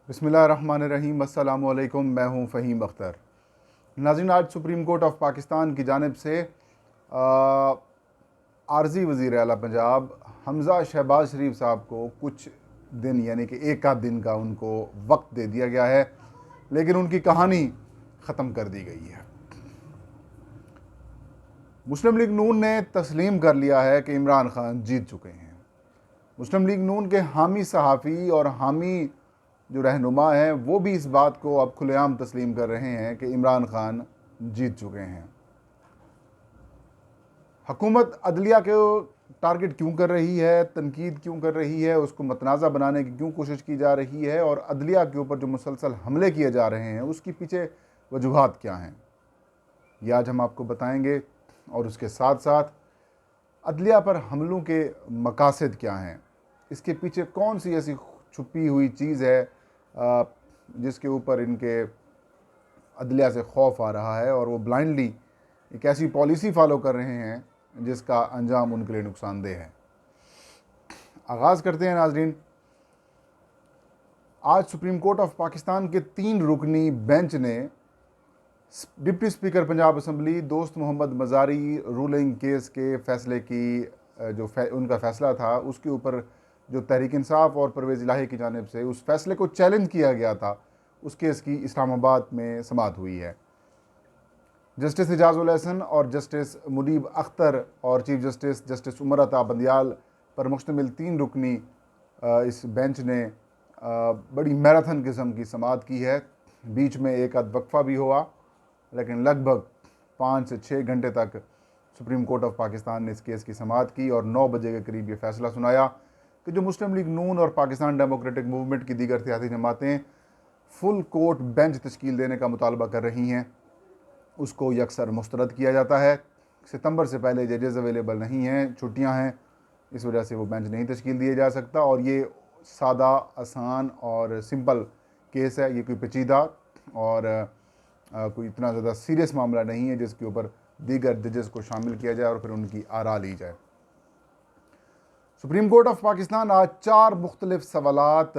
बिस्मिल्लाहिर्रहमानिर्रहीम। अस्सलामु अलैकुम। मैं हूं फ़हीम अख्तर। नाज़रीन, आज सुप्रीम कोर्ट ऑफ पाकिस्तान की जानिब से आर्ज़ी वज़ीर आला पंजाब हमज़ा शहबाज शरीफ साहब को कुछ दिन यानी कि एक आध दिन का उनको वक्त दे दिया गया है, लेकिन उनकी कहानी ख़त्म कर दी गई है। मुस्लिम लीग नून ने तस्लीम कर लिया है कि इमरान खान जीत चुके हैं। मुस्लिम लीग नून के हामी सहाफ़ी और हामी जो रहनुमा हैं वो भी इस बात को अब खुलेआम तस्लीम कर रहे हैं कि इमरान खान जीत चुके हैं। हुकूमत अदलिया को टारगेट क्यों कर रही है, तनकीद क्यों कर रही है, उसको मतनाज़ा बनाने की क्यों कोशिश की जा रही है, और अदलिया के ऊपर जो मुसलसल हमले किए जा रहे हैं उसकी पीछे वजूहात क्या हैं, ये आज हम आपको बताएंगे। और उसके साथ साथ अदलिया पर हमलों के मकासद क्या हैं, इसके पीछे कौन सी ऐसी छुपी हुई चीज़ है जिसके ऊपर इनके अदलिया से खौफ आ रहा है और वो ब्लाइंडली एक ऐसी पॉलिसी फॉलो कर रहे हैं जिसका अंजाम उनके लिए नुकसानदेह है। आगाज़ करते हैं नाजरीन। आज सुप्रीम कोर्ट ऑफ पाकिस्तान के 3 रुकनी बेंच ने डिप्टी स्पीकर पंजाब असम्बली दोस्त मोहम्मद मज़ारी रूलिंग केस के फ़ैसले की उनका फ़ैसला था उसके ऊपर जो तहरीक इंसाफ और परवेज़ इलाही की जानिब से उस फैसले को चैलेंज किया गया था, उस केस की इस्लामाबाद में समाअत हुई है। जस्टिस एजाज़ुल एहसन और जस्टिस मुनीब अख्तर और चीफ जस्टिस उमर अता बंदियाल पर मुश्तमिल 3 रुकनी इस बेंच ने बड़ी मैराथन किस्म की समाअत की है। बीच में एक आध वक्फा भी हुआ, लेकिन लगभग 5 से 6 घंटे तक सुप्रीम कोर्ट ऑफ पाकिस्तान ने इस केस की समाअत की और 9 बजे के करीब ये फ़ैसला सुनाया कि जो मुस्लिम लीग नून और पाकिस्तान डेमोक्रेटिक मूवमेंट की दीगर सियासी जमातें फुल कोर्ट बेंच तश्कील देने का मुतालबा कर रही हैं, उसको यकसर मुस्तरद किया जाता है। सितंबर से पहले जजेज़ अवेलेबल नहीं हैं, छुट्टियां हैं, इस वजह से वो बेंच नहीं तश्कील दिया जा सकता। और ये सादा, आसान और सिंपल केस है, ये कोई पेचीदा और कोई इतना ज़्यादा सीरियस मामला नहीं है जिसके ऊपर दीगर जजेस को शामिल किया जाए और फिर उनकी आरा ली जाए। सुप्रीम कोर्ट ऑफ पाकिस्तान आज 4 मुख्तलिफ सवालात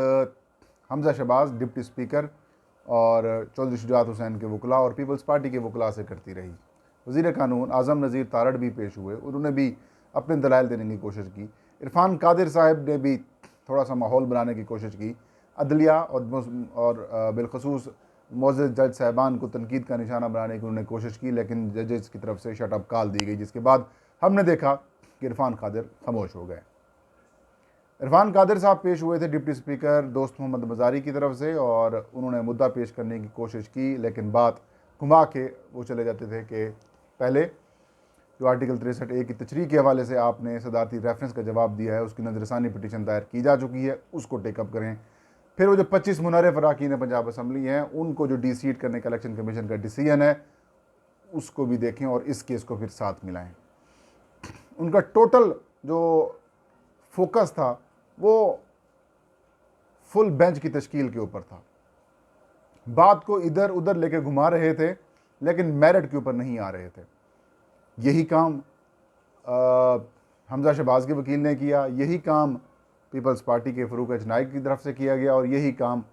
हमज़ा शहबाज डिप्टी स्पीकर और चौधरी शुजात हुसैन के वकला और पीपल्स पार्टी के वकला से करती रही। वज़ीर कानून आज़म नज़ीर तारड़ भी पेश हुए, उन्होंने भी अपने दलाइल देने की कोशिश की। इरफान कादिर साहब ने भी थोड़ा सा माहौल बनाने की कोशिश की। अदलिया और बिलखसूस मोअज़्ज़ज़ जज साहबान को तनकीद का निशाना बनाने की उन्होंने कोशिश की, लेकिन जजेस की तरफ से शट अप कॉल दी गई, जिसके बाद हमने देखा कि इरफान कादिर खामोश हो गए। इरफान कादिर साहब पेश हुए थे डिप्टी स्पीकर दोस्त मोहम्मद मज़ारी की तरफ से और उन्होंने मुद्दा पेश करने की कोशिश की, लेकिन बात घुमा के वो चले जाते थे कि पहले जो आर्टिकल 63A की तशरीह के हवाले से आपने सदारती रेफरेंस का जवाब दिया है, उसकी नजरसानी पिटीशन दायर की जा चुकी है, उसको टेकअप करें। फिर वो जो 25 मुनर्रफ अरकान पंजाब असम्बली हैं, उनको जो डी-सीट करने का इलेक्शन कमीशन का डिसीजन है उसको भी देखें और इस केस को फिर साथ मिलाएं। उनका टोटल जो फोकस था वो फुल बेंच की तश्कील के ऊपर था। बात को इधर उधर लेके घुमा रहे थे, लेकिन मेरिट के ऊपर नहीं आ रहे थे। यही काम हमज़ा शहबाज के वकील ने किया, यही काम पीपल्स पार्टी के फ़रूक एच नाइक की तरफ से किया गया और यही काम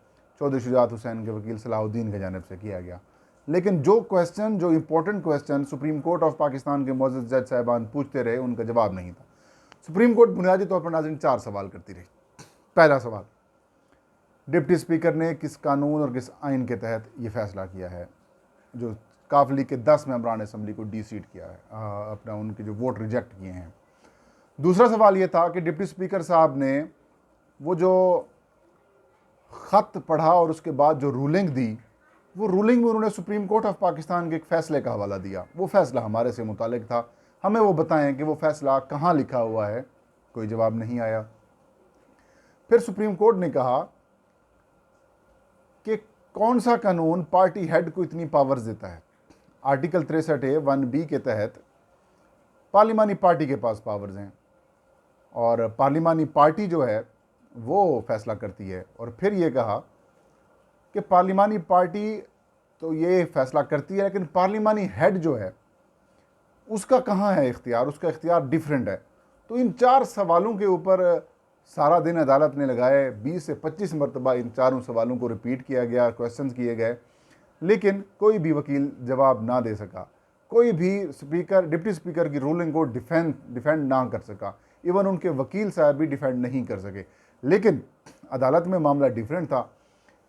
चौधरी शुजात हुसैन के वकील सलाहुद्दीन की जानिब से किया गया। लेकिन जो important question supreme court of Pakistan के मोअज़्ज़ज़ जज साहबान पूछते रहे, उनका जवाब नहीं था। सुप्रीम कोर्ट बुनियादी तौर पर नाज़रीन 4 सवाल करती रही। पहला सवाल, डिप्टी स्पीकर ने किस कानून और किस आइन के तहत ये फ़ैसला किया है जो काफ लीग के 10 मेंबरान असम्बली को डी-सीट किया है, अपना उनके जो वोट रिजेक्ट किए हैं। दूसरा सवाल ये था कि डिप्टी स्पीकर साहब ने वो जो ख़त पढ़ा और उसके बाद जो रूलिंग दी, वो रूलिंग में उन्होंने सुप्रीम कोर्ट ऑफ पाकिस्तान के एक फ़ैसले का हवाला दिया। वो फ़ैसला हमारे से मुतालिक था, हमें वो बताएं कि वो फ़ैसला कहाँ लिखा हुआ है। कोई जवाब नहीं आया। फिर सुप्रीम कोर्ट ने कहा कि कौन सा कानून पार्टी हेड को इतनी पावर्स देता है। आर्टिकल 63A 1B के तहत पार्लिमानी पार्टी के पास पावर्स हैं और पार्लिमानी पार्टी जो है वो फैसला करती है। और फिर ये कहा कि पार्लिमानी पार्टी तो ये फैसला करती है, लेकिन पार्लिमानी हेड जो है उसका कहाँ है इख्तियार, उसका इख्तियार डिफरेंट है। तो इन 4 सवालों के ऊपर सारा दिन अदालत ने लगाए, 20 से 25 मरतबा इन चारों सवालों को रिपीट किया गया, क्वेश्चंस किए गए, लेकिन कोई भी वकील जवाब ना दे सका। कोई भी स्पीकर, डिप्टी स्पीकर की रूलिंग को डिफेंड ना कर सका। इवन उनके वकील साहब भी डिफेंड नहीं कर सके। लेकिन अदालत में मामला डिफरेंट था।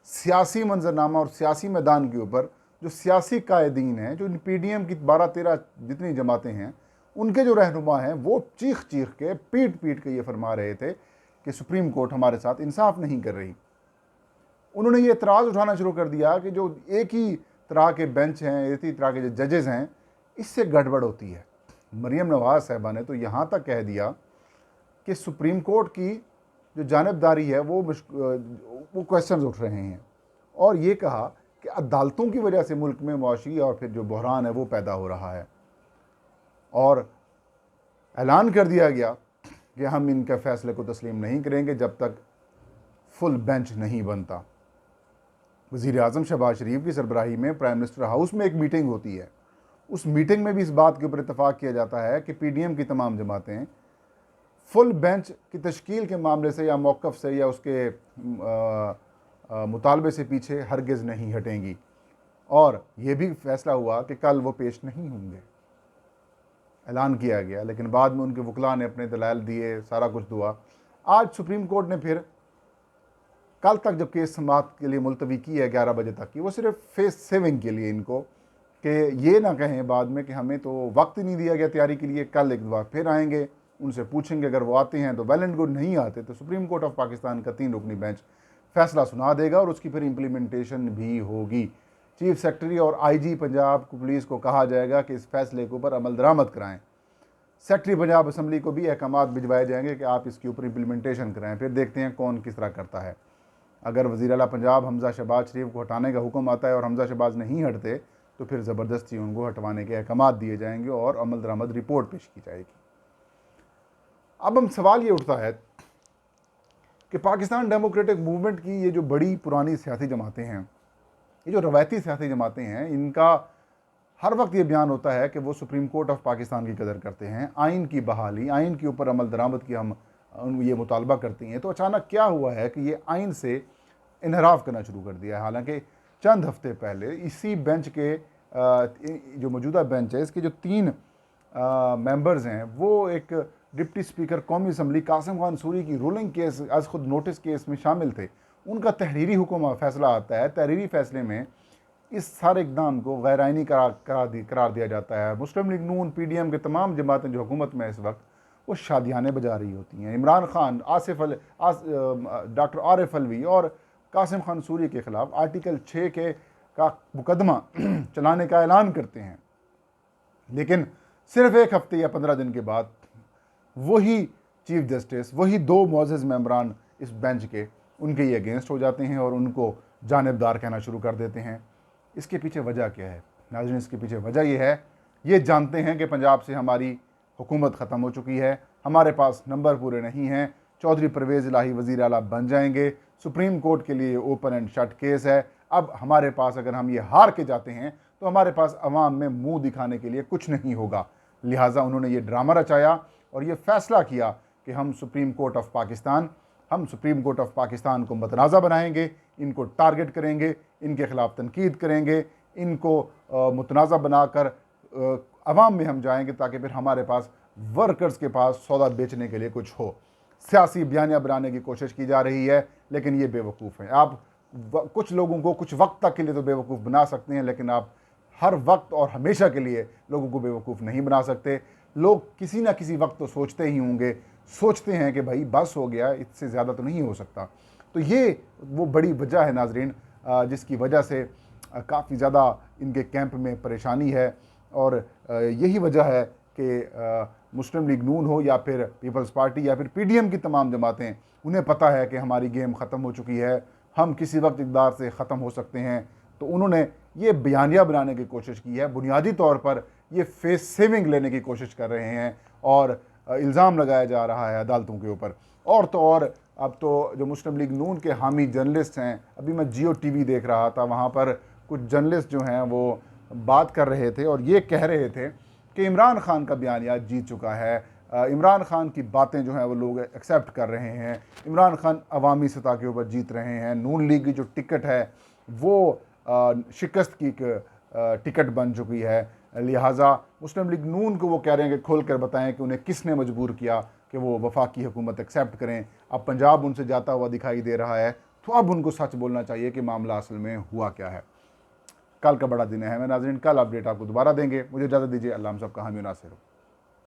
सियासी मंजरनामा और सियासी मैदान के ऊपर जो सियासी कायदीन हैं, जो PDM की 12-13 जितनी जमातें हैं, उनके जो रहनुमा हैं, वो चीख चीख के, पीट पीट के ये फरमा रहे थे कि सुप्रीम कोर्ट हमारे साथ इंसाफ नहीं कर रही। उन्होंने ये एतराज़ उठाना शुरू कर दिया कि जो एक ही तरह के बेंच हैं, एक ही तरह के जो जजेस हैं, इससे गड़बड़ होती है। मरियम नवाज साहबा ने तो यहाँ तक कह दिया कि सुप्रीम कोर्ट की जो जानिबदारी है वो क्वेश्चंस उठ रहे हैं, और ये कहा कि अदालतों की वजह से मुल्क में मुआशी और फिर जो बहरान है वो पैदा हो रहा है। और ऐलान कर दिया गया कि हम इनके फैसले को तस्लीम नहीं करेंगे जब तक फुल बेंच नहीं बनता। वज़ीर आज़म शहबाज शरीफ की सरबराही में प्राइम मिनिस्टर हाउस में एक मीटिंग होती है। उस मीटिंग में भी इस बात के ऊपर इत्तफाक किया जाता है कि PDM की तमाम जमातें फुल बेंच की तश्कील के मामले से या मौक़िफ़ से या उसके मुतालबे से पीछे हरगिज़ नहीं हटेंगी। और ये भी फैसला हुआ कि कल वो पेश नहीं होंगे, ऐलान किया गया। लेकिन बाद में उनके वकला ने अपने दलाइल दिए, सारा कुछ हुआ। आज सुप्रीम कोर्ट ने फिर कल तक जब केस समाअत के लिए मुलतवी की है 11 बजे तक की, वो सिर्फ फेस सेविंग के लिए, इनको कि ये ना कहें बाद में कि हमें तो वक्त ही नहीं दिया गया तैयारी के लिए, कल एक बार फिर आएंगे, उनसे पूछेंगे, अगर वो आते हैं तो वेल एंड गुड, नहीं आते तो सुप्रीम कोर्ट ऑफ पाकिस्तान का 3 रुकनी बेंच फैसला सुना देगा और उसकी फिर इम्प्लीमेंटेशन भी होगी। चीफ सेक्रेटरी और IG पंजाब पुलिस को कहा जाएगा कि इस फैसले के ऊपर अमल दरामद कराएं। सेक्रेटरी पंजाब असम्बली को भी अहकामात भिजवाए जाएंगे कि आप इसके ऊपर इम्प्लीमेंटेशन कराएं। फिर देखते हैं कौन किस तरह करता है। अगर वज़ीर आला पंजाब हमजा शहबाज शरीफ को हटाने का हुक्म आता है और हमजा शहबाज नहीं हटते तो फिर ज़बरदस्ती उनको हटवाने के अहकामात दिए जाएंगे और अमल दरामद रिपोर्ट पेश की जाएगी। अब हम सवाल ये उठता है कि पाकिस्तान डेमोक्रेटिक मूवमेंट की ये जो बड़ी पुरानी सियासी जमातें हैं, ये जो रवायती सियासी जमातें हैं, इनका हर वक्त ये बयान होता है कि वो सुप्रीम कोर्ट ऑफ पाकिस्तान की कदर करते हैं, आइन की बहाली, आइन के ऊपर अमल दरामद की हम ये मुतालबा करती हैं। तो अचानक क्या हुआ है कि ये आइन से इनहराफ करना शुरू कर दिया है। हालांकि चंद हफ्ते पहले इसी बेंच के जो मौजूदा बेंच है, इसके जो 3 मेंबर्स हैं, वो एक डिप्टी स्पीकर कौमी असम्बली कासिम खान सूरी की रूलिंग केस आज खुद नोटिस केस में शामिल थे। उनका तहरीरी हुक्म फैसला आता है। तहरीरी फैसले में इस सारे इक़दाम को गैर आइनी करार दिया जाता है। मुस्लिम लीग नून, PDM के तमाम जमातें जो हुकूमत में इस वक्त, वो शादियाने बजा रही होती हैं। इमरान खान, डॉक्टर आरिफ अलवी और कासिम खान सूरी के ख़िलाफ़ आर्टिकल 6 का मुकदमा चलाने का ऐलान करते हैं। लेकिन सिर्फ 1 हफ्ते या 15 दिन के बाद वही चीफ जस्टिस, वही 2 मुअज़्ज़ज़ मेंबरान इस बेंच के, उनके ये अगेंस्ट हो जाते हैं और उनको जानिबदार कहना शुरू कर देते हैं। इसके पीछे वजह क्या है नाज़रीन? इसके पीछे वजह ये है, ये जानते हैं कि पंजाब से हमारी हुकूमत ख़त्म हो चुकी है, हमारे पास नंबर पूरे नहीं हैं, चौधरी परवेज़ इलाही वज़ीर आला बन जाएंगे, सुप्रीम कोर्ट के लिए ओपन एंड शट केस है। अब हमारे पास, अगर हम ये हार के जाते हैं तो हमारे पास अवाम में मुंह दिखाने के लिए कुछ नहीं होगा। लिहाजा उन्होंने ये ड्रामा रचाया और ये फ़ैसला किया कि हम सुप्रीम कोर्ट ऑफ पाकिस्तान को मतनाज़ा बनाएंगे, इनको टारगेट करेंगे, इनके ख़िलाफ़ तनकीद करेंगे, इनको मुतनाज़ा बनाकर अवाम में हम जाएंगे ताकि फिर हमारे पास वर्कर्स के पास सौदा बेचने के लिए कुछ हो। सियासी बयानियाँ बनाने की कोशिश की जा रही है, लेकिन ये बेवकूफ़ हैं। आप कुछ लोगों को कुछ वक्त तक के लिए तो बेवकूफ़ बना सकते हैं, लेकिन आप हर वक्त और हमेशा के लिए लोगों को बेवकूफ़ नहीं बना सकते। लोग किसी ना किसी वक्त तो सोचते ही होंगे, सोचते हैं कि भाई बस हो गया, इससे ज़्यादा तो नहीं हो सकता। तो ये वो बड़ी वजह है नाजरीन, जिसकी वजह से काफ़ी ज़्यादा इनके कैंप में परेशानी है। और यही वजह है कि मुस्लिम लीग नून हो या फिर पीपल्स पार्टी या फिर PDM की तमाम जमातें, उन्हें पता है कि हमारी गेम ख़त्म हो चुकी है, हम किसी वक्त इक़्तिदार से ख़त्म हो सकते हैं। तो उन्होंने ये बयानिया बनाने की कोशिश की है, बुनियादी तौर पर ये फेस सेविंग लेने की कोशिश कर रहे हैं और इल्ज़ाम लगाया जा रहा है अदालतों के ऊपर। और तो और अब तो जो मुस्लिम लीग नून के हामी जर्नलिस्ट हैं, अभी मैं Jio TV देख रहा था, वहाँ पर कुछ जर्नलिस्ट जो हैं वो बात कर रहे थे और ये कह रहे थे कि इमरान खान का बयानिया जीत चुका है, इमरान खान की बातें जो हैं वो लोग एक्सेप्ट कर रहे हैं। इमरान खान अवामी सतह के ऊपर जीत रहे हैं। नून लीग की जो टिकट है वो शिकस्त की एक टिकट बन चुकी है। लिहाजा मुस्लिम लीग नून को वो कह रहे हैं कि खोल कर बताएं कि उन्हें किसने मजबूर किया कि वो वफाकी हुकूमत एक्सेप्ट करें। अब पंजाब उनसे जाता हुआ दिखाई दे रहा है, तो अब उनको सच बोलना चाहिए कि मामला असल में हुआ क्या है। कल का बड़ा दिन है। मैं नाज़रीन कल अपडेट आपको दोबारा देंगे। मुझे इजाज़त दीजिए। अल्लाह हम सब का हामी नासिर हो।